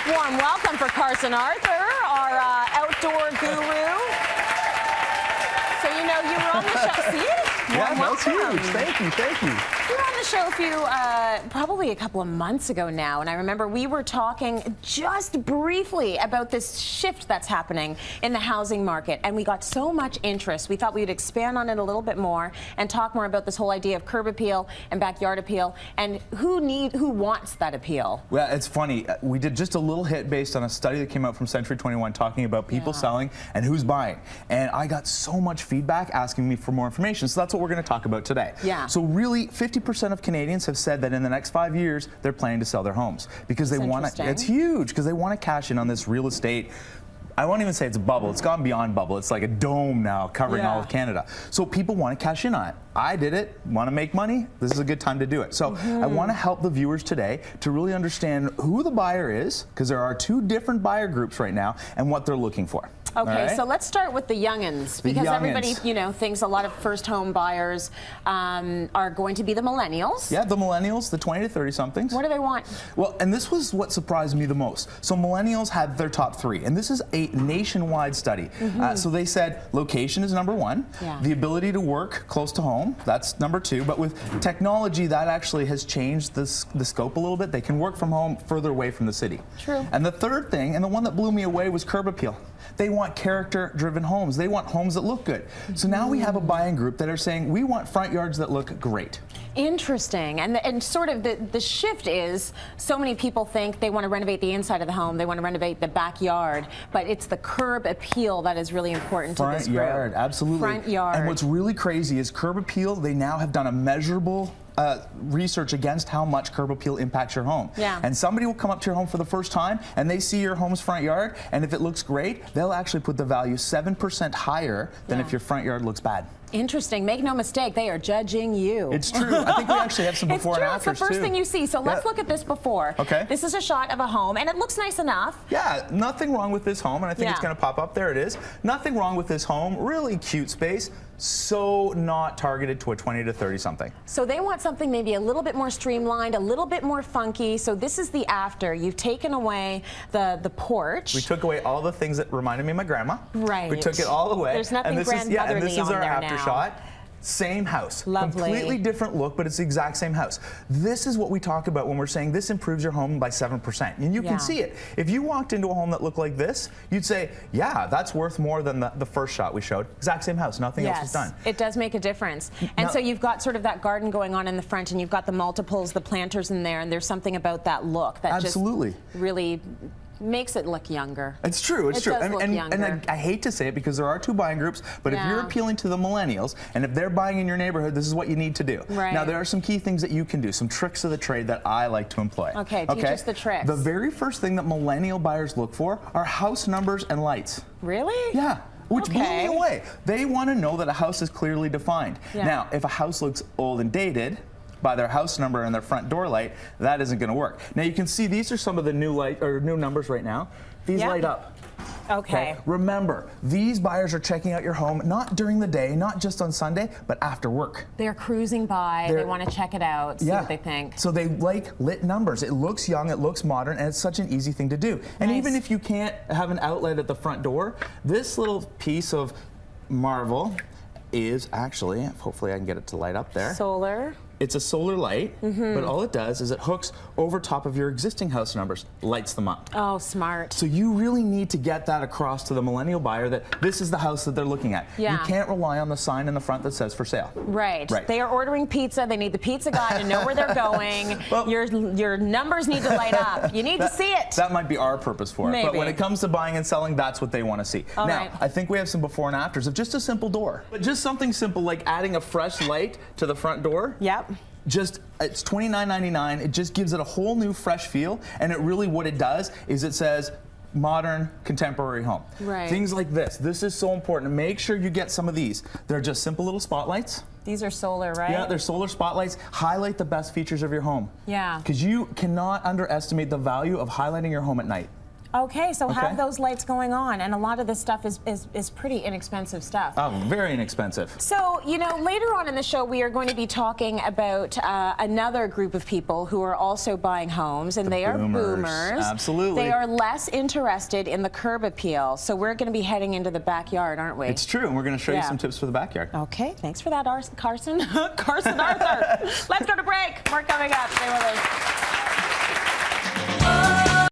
Warm welcome for Carson Arthur, our outdoor guru. So you know you were on the show. See it? Yeah, that's huge. Thank you, thank you. You were on the show probably a couple of months ago now, and I remember we were talking just briefly about this shift that's happening in the housing market, and we got so much interest. We thought we would expand on it a little bit more and talk more about this whole idea of curb appeal and backyard appeal, and who wants that appeal. Well, it's funny. We did just a little hit based on a study that came out from Century 21 talking about people selling and who's buying, and I got so much feedback asking me for more information. So that's what we're going to talk about today. Yeah. So really, 50% of Canadians have said that in the next 5 years they're planning to sell their homes because they want to. It's huge because they want to cash in on this real estate. I won't even say it's a bubble. It's gone beyond bubble. It's like a dome now covering all of Canada. So people want to cash in on it. I did it. Want to make money? This is a good time to do it. So I want to help the viewers today to really understand who the buyer is, because there are two different buyer groups right now and what they're looking for. Okay, so let's start with the youngins, because everybody, you know, thinks a lot of first home buyers are going to be the millennials. Yeah, the millennials, the 20 to 30 somethings. What do they want? Well, and this was what surprised me the most. So millennials had their top three, and this is a nationwide study. So they said location is number one, the ability to work close to home, that's number two, but with technology that actually has changed the scope a little bit. They can work from home further away from the city. True. And the third thing, and the one that blew me away, was curb appeal. They want character-driven homes. They want homes that look good. So now we have a buying group that are saying we want front yards that look great. Interesting. And sort of the shift is, so many people think they want to renovate the inside of the home, they want to renovate the backyard, but it's the curb appeal that is really important to this group. Front yard, absolutely. Front yard. And what's really crazy is curb appeal, they now have done a measurable research against how much curb appeal impacts your home. Yeah. And somebody will come up to your home for the first time and they see your home's front yard, and if it looks great, they'll actually put the value 7% higher than if your front yard looks bad. Interesting. Make no mistake, they are judging you. It's true. I think we actually have some before and afters, It's the first thing you see. So let's look at this before. Okay. This is a shot of a home, and it looks nice enough. Yeah, nothing wrong with this home, and I think it's going to pop up. There it is. Nothing wrong with this home. Really cute space. So not targeted to a 20 to 30 something. So they want something maybe a little bit more streamlined, a little bit more funky. So this is the after. You've taken away the porch. We took away all the things that reminded me of my grandma. Right. We took it all away. There's nothing grandmotherly and this is our after now. shot. Same house. Lovely. Completely different look, but it's the exact same house. This is what we talk about when we're saying this improves your home by 7%. And you can see it. If you walked into a home that looked like this, you'd say, yeah, that's worth more than the first shot we showed. Exact same house. Nothing else was done. It does make a difference. And so you've got sort of that garden going on in the front, and you've got the multiples, the planters in there, and there's something about that look that just really makes it look younger. It's true. It's true. And I hate to say it because there are two buying groups, but if you're appealing to the millennials and if they're buying in your neighborhood, this is what you need to do. Right. Now, there are some key things that you can do, some tricks of the trade that I like to employ. Okay, teach us the tricks. The very first thing that millennial buyers look for are house numbers and lights. Really? Yeah. Which blew me away. They want to know that a house is clearly defined. Now, if a house looks old and dated, by their house number and their front door light, that isn't going to work. Now you can see these are some of the new new numbers right now. These light up. Okay. Remember, these buyers are checking out your home not during the day, not just on Sunday, but after work. They're cruising by, they want to check it out, see what they think. So they like lit numbers. It looks young, it looks modern, and it's such an easy thing to do. And even if you can't have an outlet at the front door, this little piece of marvel is actually, hopefully I can get it to light up there. Solar. It's a solar light, but all it does is it hooks over top of your existing house numbers, lights them up. Oh, smart. So you really need to get that across to the millennial buyer that this is the house that they're looking at. You can't rely on the sign in the front that says for sale. Right. They are ordering pizza. They need the pizza guy to know where they're going. Well, your numbers need to light up. You need to see it. That might be our purpose for it. But when it comes to buying and selling, that's what they want to see. Now, I think we have some before and afters of just a simple door. But just something simple like adding a fresh light to the front door. Yep. It's $29.99. It just gives it a whole new fresh feel, and it really what it does is it says modern contemporary home. Right. Things like this. This is so important. Make sure you get some of these. They're just simple little spotlights. These are solar, right? Yeah, they're solar spotlights. Highlight the best features of your home. Yeah. Because you cannot underestimate the value of highlighting your home at night. Okay, so have those lights going on, and a lot of this stuff is pretty inexpensive stuff. Oh, very inexpensive. So, you know, later on in the show, we are going to be talking about another group of people who are also buying homes, and they are boomers. Absolutely. They are less interested in the curb appeal, so we're going to be heading into the backyard, aren't we? It's true, and we're going to show you some tips for the backyard. Okay, thanks for that, Carson. Carson Arthur. Let's go to break. More coming up. Stay with us.